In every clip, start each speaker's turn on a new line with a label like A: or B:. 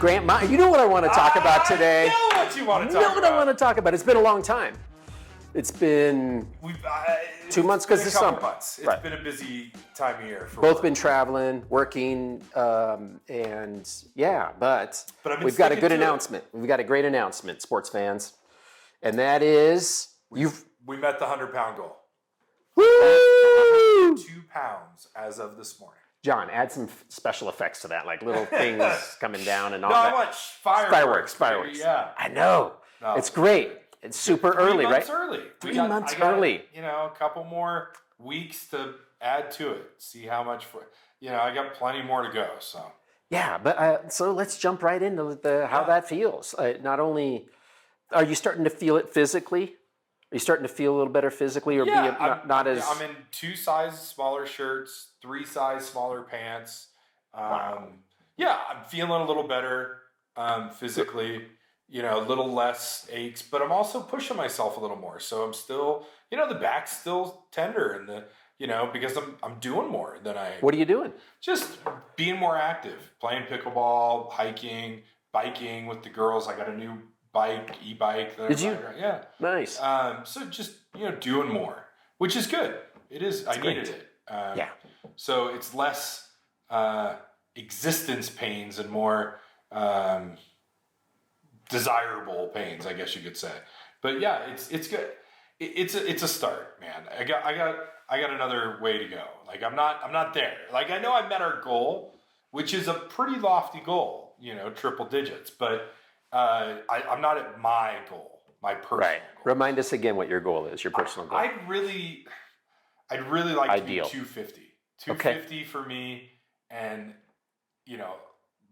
A: Grant, you know what I want to talk about today?
B: I know what you want to
A: You know
B: talk
A: what
B: about.
A: I want to talk about. It's been a long time. It's been 2 months because it's summer.
B: Months. It's
A: Right.
B: been a busy time of year. For
A: Both
B: work.
A: been traveling, working, and yeah, but
B: I've been
A: we've got a
B: sticking
A: good
B: to it.
A: announcement. We've got a great announcement, sports fans, and that is
B: We met the 100-pound goal.
A: Woo!
B: 2 pounds as of this morning.
A: John, add some special effects to that, like little things coming down and all
B: No,
A: that.
B: I want fireworks.
A: Fireworks.
B: Yeah.
A: I know.
B: No.
A: It's great. It's super
B: 3
A: early,
B: months
A: right?
B: early.
A: 3 months early.
B: A couple more weeks to add to it. See how much I got plenty more to go. So.
A: Yeah, but so let's jump right into how that feels. Not only are you starting to feel it physically, are you starting to feel a little better physically, or not as?
B: I'm in 2 size smaller shirts, 3 size smaller pants.
A: Wow.
B: Yeah, I'm feeling a little better physically. A little less aches, but I'm also pushing myself a little more. So I'm still, the back's still tender, and because I'm doing more than I.
A: What are you doing?
B: Just being more active, playing pickleball, hiking, biking with the girls. I got a new e-bike.
A: Did you?
B: Yeah.
A: Nice.
B: So just, doing more, which is good. It is. I needed it.
A: Yeah.
B: So it's less existence pains and more desirable pains, I guess you could say. But yeah, it's good. It's a start, man. I got another way to go. Like I'm not there. Like I know I met our goal, which is a pretty lofty goal, triple digits, but I'm not at my goal, my personal goal.
A: Remind us again what your goal is, your personal goal.
B: I'd really like
A: Ideal.
B: to be 250. 250 for me, and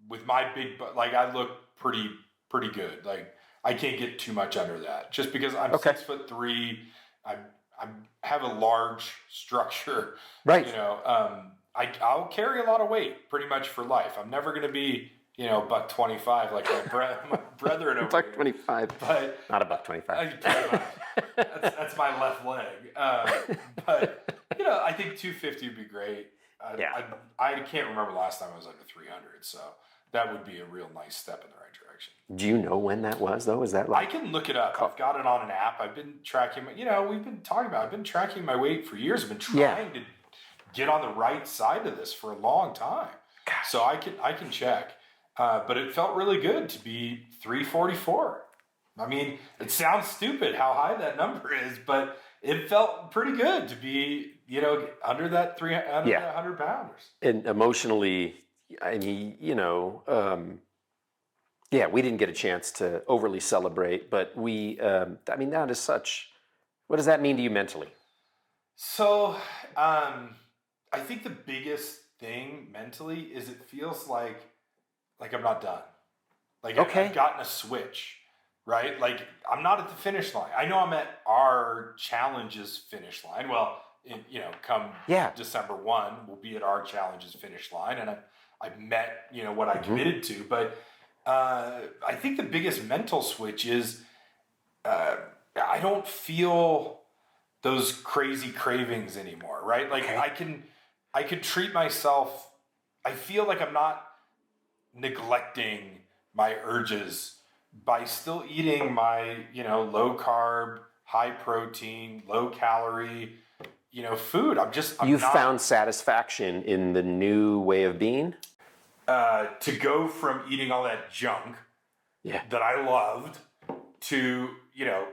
B: with my big butt, like I look pretty good. Like I can't get too much under that, just because I'm 6'3". I have a large structure.
A: Right.
B: I'll carry a lot of weight pretty much for life. I'm never going to be $125 like my brethren over here.
A: $125,
B: but
A: not $125.
B: That's my left leg. But I think 250 would be great. I can't remember the last time I was under 300, so that would be a real nice step in the right direction.
A: Do you know when that was, though? Is that like...
B: I can look it up. I've got it on an app. I've been tracking we've been talking about, I've been tracking my weight for years. I've been trying to get on the right side of this for a long time.
A: Gosh.
B: So I can check. But it felt really good to be 344. I mean, it sounds stupid how high that number is, but it felt pretty good to be, under that 100 pounders.
A: And emotionally, I mean, we didn't get a chance to overly celebrate, but that is such, what does that mean to you mentally?
B: So, I think the biggest thing mentally is it feels like I'm not done. Like I've gotten a switch, right? Like I'm not at the finish line. I know I'm at our challenges finish line. Well, come December 1, we'll be at our challenges finish line, and I've met, what I committed to. But I think the biggest mental switch is I don't feel those crazy cravings anymore, right? Like I can treat myself. I feel like I'm not neglecting my urges by still eating my, low carb, high protein, low calorie, food. You
A: found satisfaction in the new way of being?
B: To go from eating all that junk that I loved to,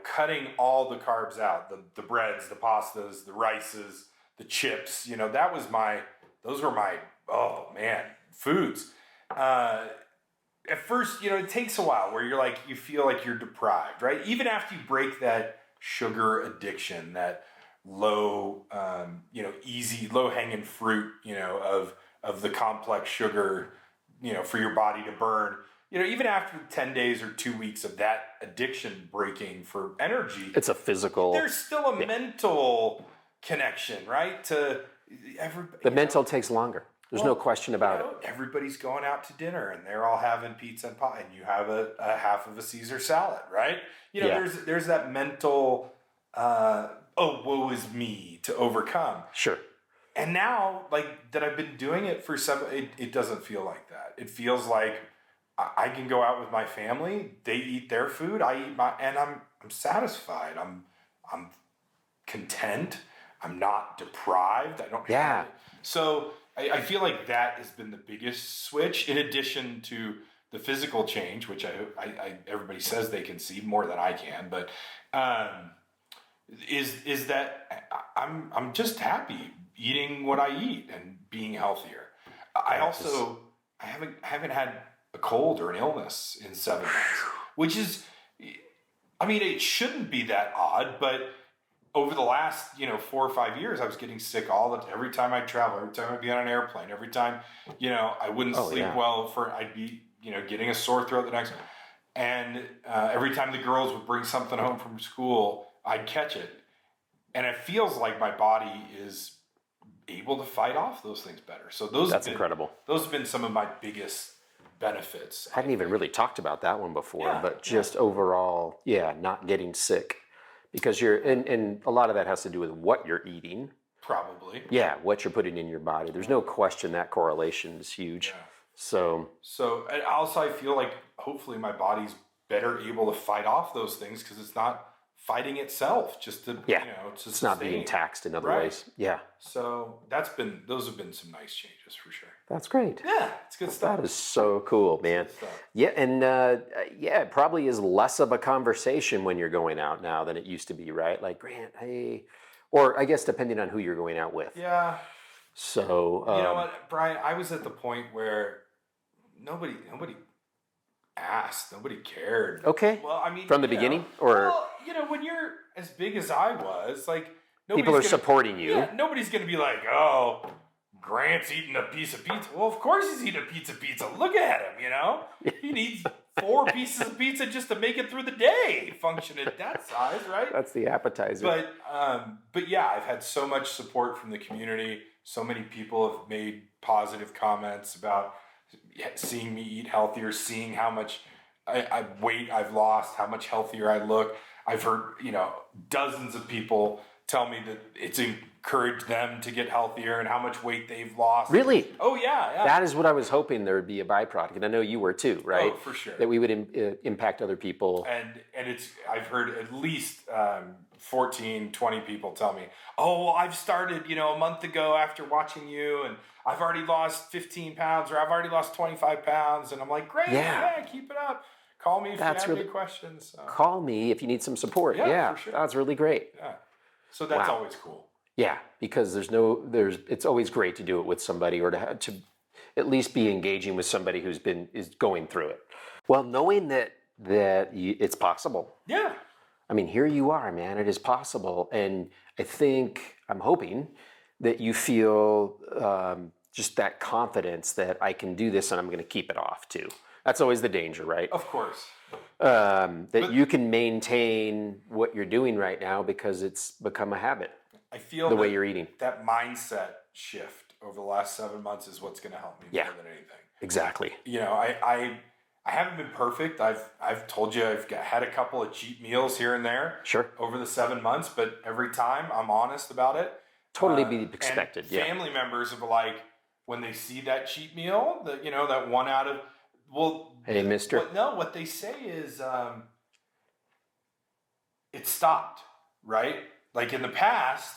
B: cutting all the carbs out, the breads, the pastas, the rices, the chips, those were my, foods. At first, it takes a while where you feel like you're deprived, right? Even after you break that sugar addiction, that low, easy, low hanging fruit, of the complex sugar, for your body to burn, even after 10 days or 2 weeks of that addiction breaking for energy,
A: it's a physical,
B: there's still a mental connection, right?
A: The mental takes longer. There's no question about it.
B: Everybody's going out to dinner and they're all having pizza and pie, and you have a half of a Caesar salad, right? There's that mental, woe is me to overcome.
A: Sure.
B: And now, that I've been doing it for it doesn't feel like that. It feels like I can go out with my family. They eat their food. I eat my, and I'm satisfied. I'm content. I'm not deprived. I don't have it. So I feel like that has been the biggest switch, in addition to the physical change, which I everybody says they can see more than I can, but is that I'm just happy eating what I eat and being healthier. I haven't had a cold or an illness in 7 months, which is, I mean, it shouldn't be that odd, but over the last, 4 or 5 years, I was getting sick every time I travel, every time I'd be on an airplane, every time, I wouldn't sleep well I'd be, getting a sore throat the next, and every time the girls would bring something home from school, I'd catch it. And it feels like my body is able to fight off those things better. So that's
A: incredible.
B: Those have been some of my biggest benefits.
A: I hadn't even really talked about that one before, but just overall, not getting sick, because and a lot of that has to do with what you're eating.
B: Probably.
A: Yeah, what you're putting in your body. There's no question that correlation is huge.
B: Yeah.
A: So
B: and also I feel like hopefully my body's better able to fight off those things, because it's not fighting itself, just to
A: it's not being taxed in other ways. Yeah.
B: So those have been some nice changes for sure.
A: That's great.
B: Yeah, it's good stuff.
A: That is so cool, man. Yeah, and it probably is less of a conversation when you're going out now than it used to be, right? Like, Grant, hey, or I guess depending on who you're going out with.
B: Yeah.
A: So
B: you know what, Brian? I was at the point where nobody asked, nobody cared.
A: Okay.
B: Well, I mean,
A: from the beginning, or
B: when you're as big as I was, like,
A: people are supporting you.
B: Yeah, nobody's gonna be like, oh, Grant's eating a piece of pizza. Well, of course he's eating a pizza. Look at him, He needs 4 pieces of pizza just to make it through the day, function at that size, right?
A: That's the appetizer.
B: But yeah, I've had so much support from the community. So many people have made positive comments about seeing me eat healthier, seeing how much weight I've lost, how much healthier I look. I've heard, dozens of people tell me that it's encouraged them to get healthier and how much weight they've lost.
A: Really?
B: Oh, yeah.
A: That is what I was hoping there would be a byproduct. And I know you were too, right?
B: Oh, for sure.
A: That we would impact other people.
B: And I've heard at least 14, 20 people tell me, oh, I've started, a month ago after watching you, and I've already lost 15 pounds, or I've already lost 25 pounds. And I'm like, great, keep it up. Call me if you have any questions.
A: Call me if you need some support. Yeah, for sure. That's really great.
B: Yeah. So that's always cool.
A: Yeah, because it's always great to do it with somebody, or to at least be engaging with somebody is going through it. Well, knowing that it's possible.
B: Yeah.
A: I mean, here you are, man. It is possible, and I'm hoping that you feel just that confidence that I can do this and I'm going to keep it off too. That's always the danger, right?
B: Of course.
A: That you can maintain what you're doing right now because it's become a habit.
B: I feel
A: the way you're eating.
B: That mindset shift over the last 7 months is what's going to help me more than anything.
A: Exactly.
B: I haven't been perfect. I've told you I've had a couple of cheat meals here and there.
A: Sure.
B: Over the 7 months, but every time I'm honest about it.
A: Totally be expected.
B: And family members are like, when they see that cheat meal, that one out of. Well,
A: hey, mister.
B: What they say is it stopped, right? Like in the past,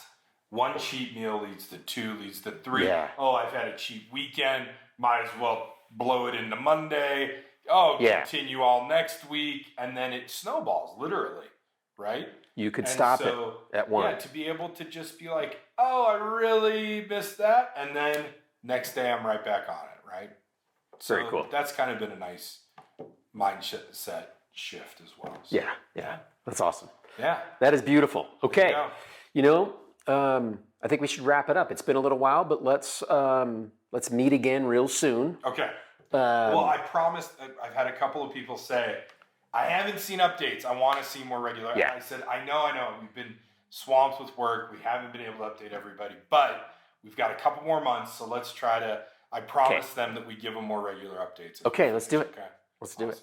B: one cheat meal leads to 2, leads to 3.
A: Yeah.
B: Oh, I've had a cheat weekend. Might as well blow it into Monday. Oh, continue all next week. And then it snowballs, literally, right?
A: You could stop it at one.
B: Yeah, to be able to just be like, oh, I really missed that. And then next day I'm right back on it, right?
A: Very cool.
B: That's kind of been a nice mindset shift as well. So,
A: yeah. That's awesome.
B: Yeah.
A: That is beautiful. Okay. I think we should wrap it up. It's been a little while, but let's meet again real soon.
B: Okay. Well, I promised. I've had a couple of people say, I haven't seen updates. I want to see more regular.
A: Yeah.
B: I said, I know. We've been swamped with work. We haven't been able to update everybody, but we've got a couple more months, so let's try to. I promised them that we give them more regular updates.
A: Okay, let's do it.
B: Okay.
A: Let's do it.